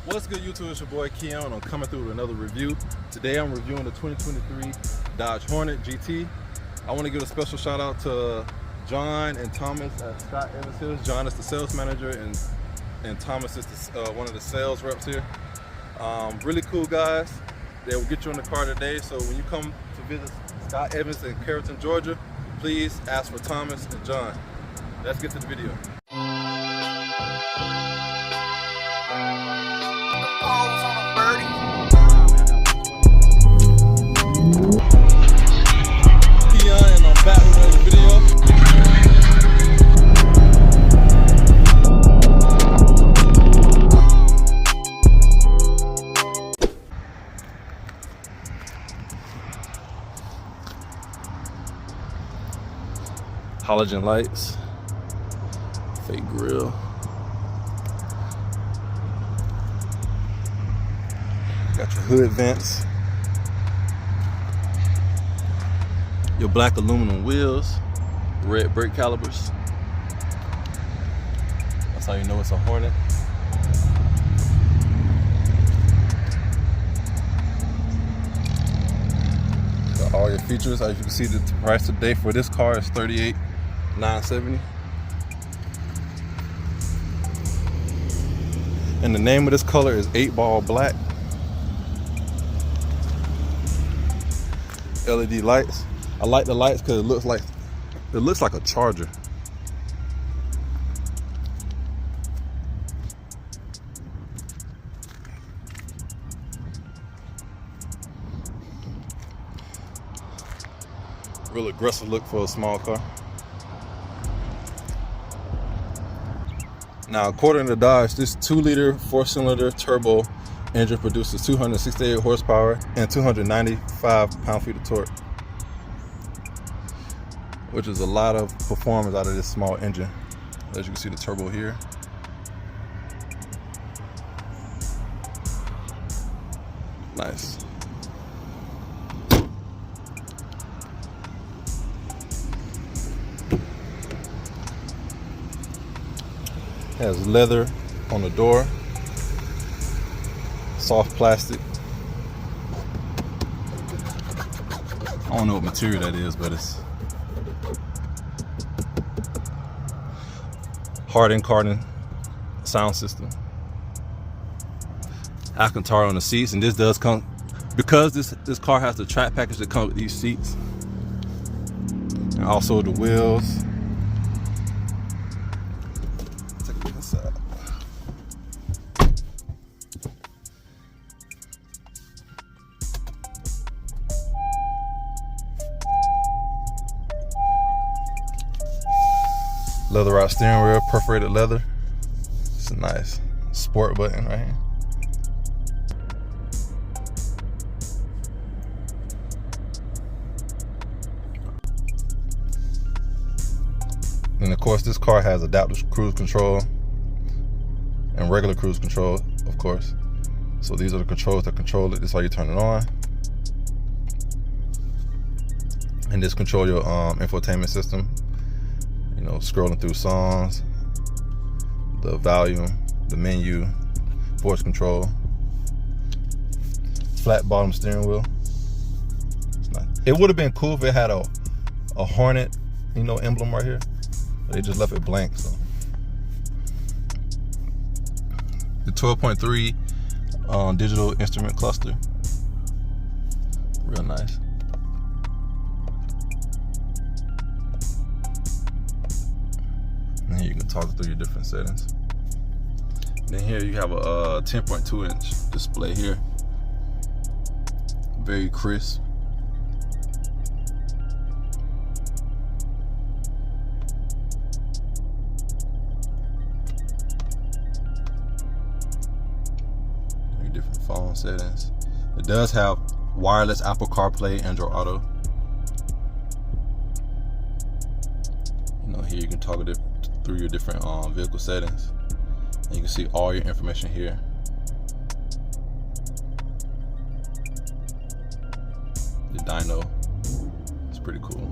What's good, YouTube? It's your boy Keon. I'm coming through with another review. Today I'm reviewing the 2023 Dodge Hornet GT. I want to give a special shout out to John and Thomas at Scott Evans Hills. John is the sales manager and Thomas is one of the sales reps here. Really cool guys. They will get you in the car today. So when you come to visit Scott Evans in Carrollton, Georgia, please ask for Thomas and John. Let's get to the video. Halogen lights, fake grill, got your hood vents, your black aluminum wheels, red brake calipers. That's how you know it's a Hornet. Got all your features. As you can see, the price today for this car is $38,970. And the name of this color is 8-ball black. LED lights. I like the lights because it looks like a charger. Real aggressive look for a small car. Now, according to Dodge, this 2-liter 4-cylinder turbo engine produces 268 horsepower and 295 pound-feet of torque, which is a lot of performance out of this small engine. As you can see, the turbo here. Nice. Has leather on the door, soft plastic. I don't know what material that is, but it's hardened carbon sound system. Alcantara on the seats, and this does come because this car has the track package that comes with these seats, and also the wheels. Leather steering wheel, perforated leather. It's a nice sport button right here. And of course, this car has adaptive cruise control and regular cruise control, of course. So these are the controls that control it. This is how you turn it on. And this control your infotainment system. You know, scrolling through songs, the volume, the menu, voice control, flat bottom steering wheel. It's nice. It would have been cool if it had a Hornet, you know, emblem right here. But they just left it blank. So the 12.3 digital instrument cluster, real nice. And here you can toggle through your different settings. Then here you have a 10.2 inch display here. Very crisp. Very different phone settings. It does have wireless Apple CarPlay, Android Auto. You know, here you can toggle it through your different vehicle settings, and you can see all your information here. The dyno, it's pretty cool.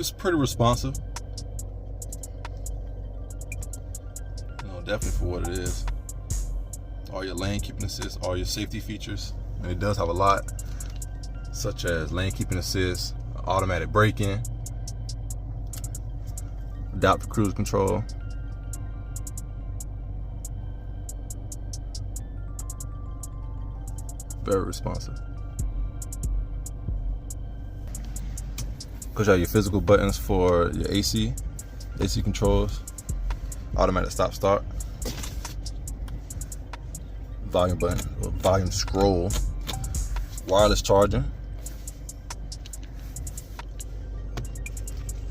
It's pretty responsive. You know, definitely for what it is. All your lane keeping assist, all your safety features, and it does have a lot, such as lane keeping assist, automatic braking, adaptive cruise control. Very responsive. Of course, you have your physical buttons for your AC controls, automatic stop-start, volume button, or volume scroll, wireless charging.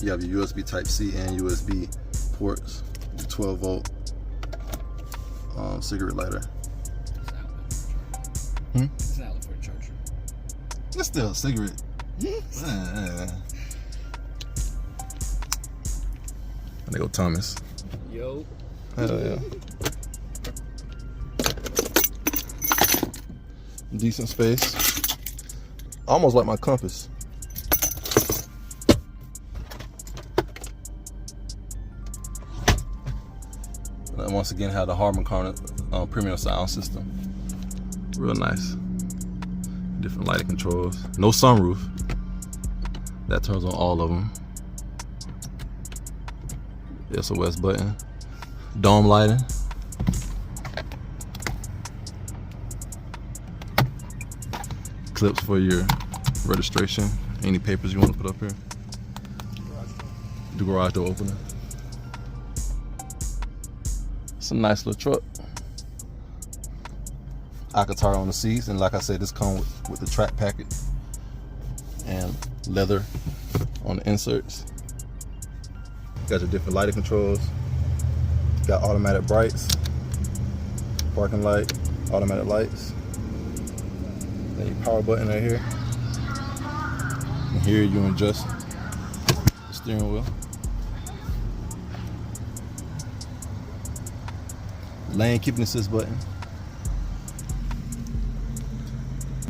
You have your USB Type-C and USB ports, your 12-volt cigarette lighter. It's an outlet for a charger. It's still a cigarette. There go Thomas. Yo. Hell yeah. Decent space. Almost like my compass. And once again, have the Harman Kardon premium sound system. Real nice. Different lighting controls. No sunroof. That turns on all of them. SOS button. Dome lighting. Clips for your registration. Any papers you want to put up here. The garage door opener. It's a nice little truck. Alcantara on the seats, and like I said, this comes with the track package and leather on the inserts. Got your different lighting controls. Got automatic brights, parking light, automatic lights. Then your power button right here. And here you adjust the steering wheel. Lane keeping assist button.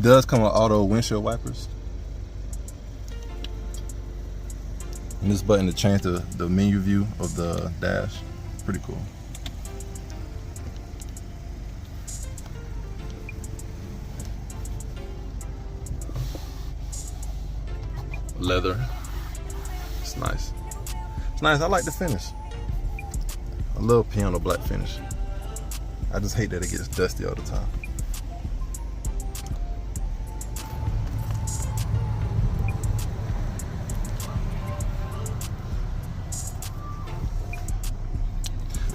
Does come with auto windshield wipers. And this button to change the menu view of the dash. Pretty cool. Leather. It's nice. It's nice. I like the finish. I love piano black finish. I just hate that it gets dusty all the time.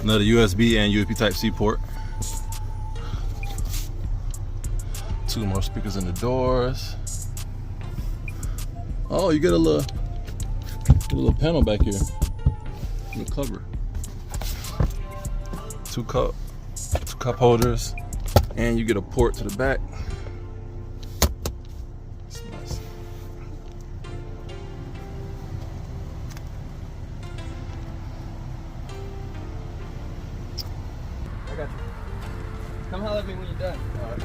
Another USB and USB Type-C port. 2 more speakers in the doors. Oh, you get a little panel back here in the cover. Two cup holders, and you get a port to the back. It's nice. I got you. Come holler at me when you're done. All right.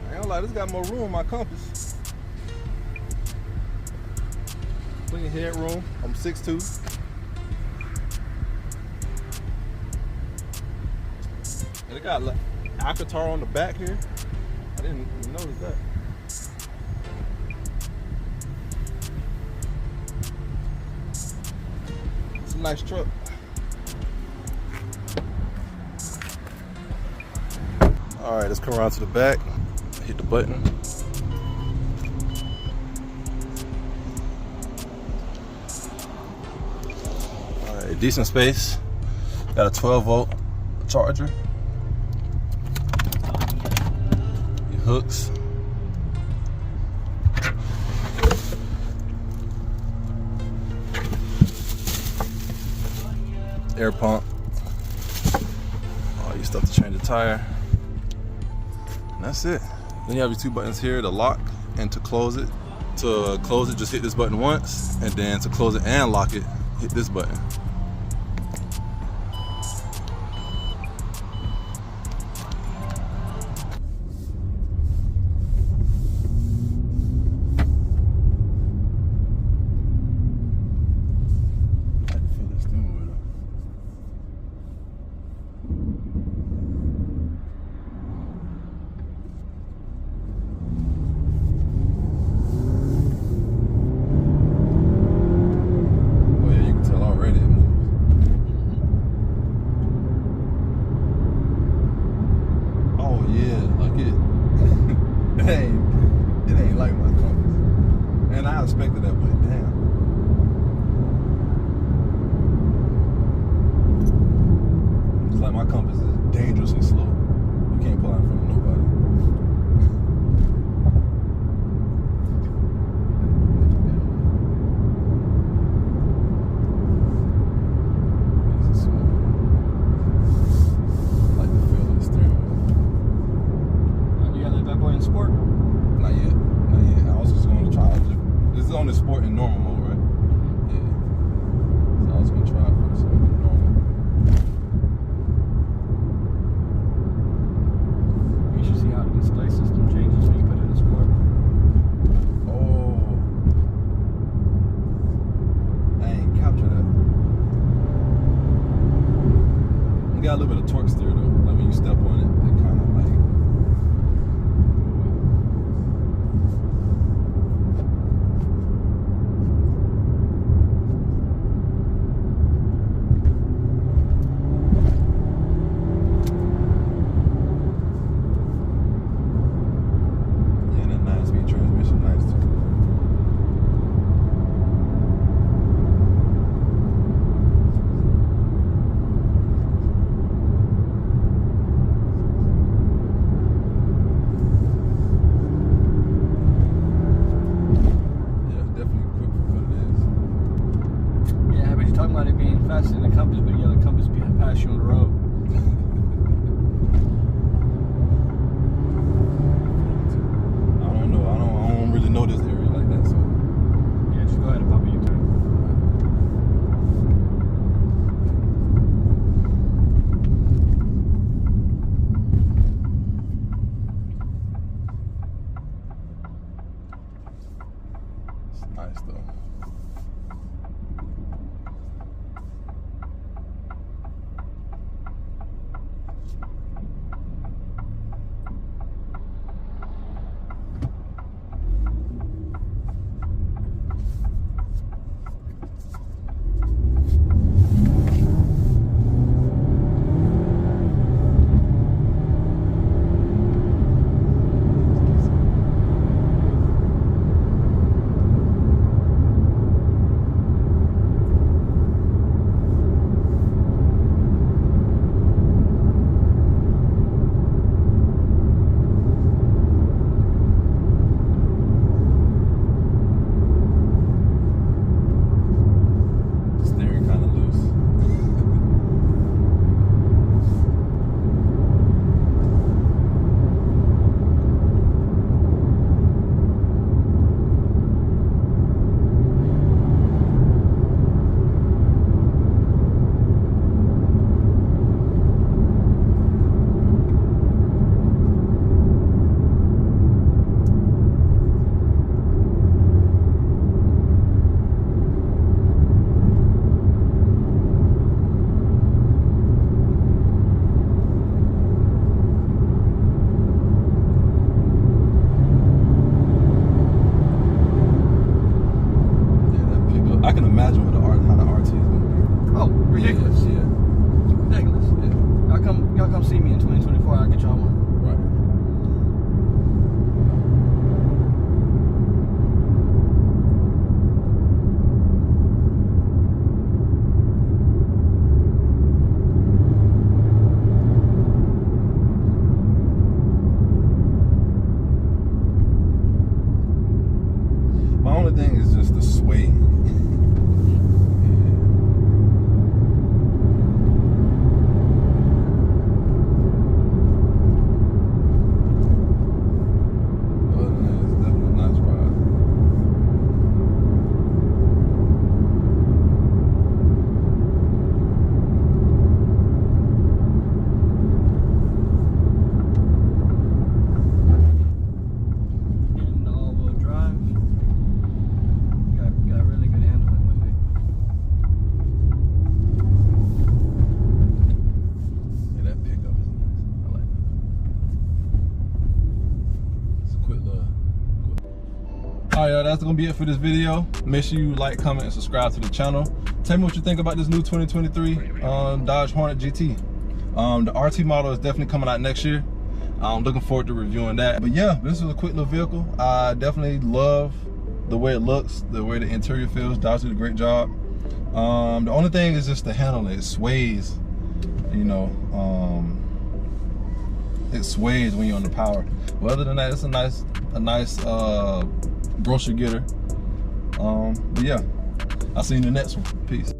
I ain't gonna lie, this got more room on my compass. Plenty of headroom. I'm 6'2". And it got Alcantara on the back here. I didn't even notice that. It's a nice truck. All right, let's come around to the back. Hit the button. All right, decent space. Got a 12-volt charger. Your hooks. Air pump. All your stuff to change the tire. And that's it. Then you have your 2 buttons here to lock and to close it. To close it, just hit this button once, and then to close it and lock it, hit this button. got a little bit of torque steer though. Like when you step on it, it kind of like. Yeah, that 9-speed transmission, nice too. Talking about it being faster than the Compass, but yeah, the Compass pass you on the road. I don't know. I don't really know this area like that, so Yeah, just go ahead and pop a U-turn. it's nice though. I can imagine what how the RT is gonna be. Oh, ridiculous. Yeah. Ridiculous. Yeah. Y'all come see me in 2024, I'll get y'all one. Right. My only thing is just the sway. Alright, y'all, that's gonna be it for this video. Make sure you like, comment, and subscribe to the channel. Tell me what you think about this new 2023 Dodge Hornet GT. The RT model is definitely coming out next year. I'm looking forward to reviewing that. But yeah, this is a quick little vehicle. I definitely love the way it looks, the way the interior feels. Dodge did a great job. The only thing is just the handle. It sways, you know. It sways when you're on the power. But other than that, it's a nice grocery getter. But yeah, I'll see you in the next one. Peace.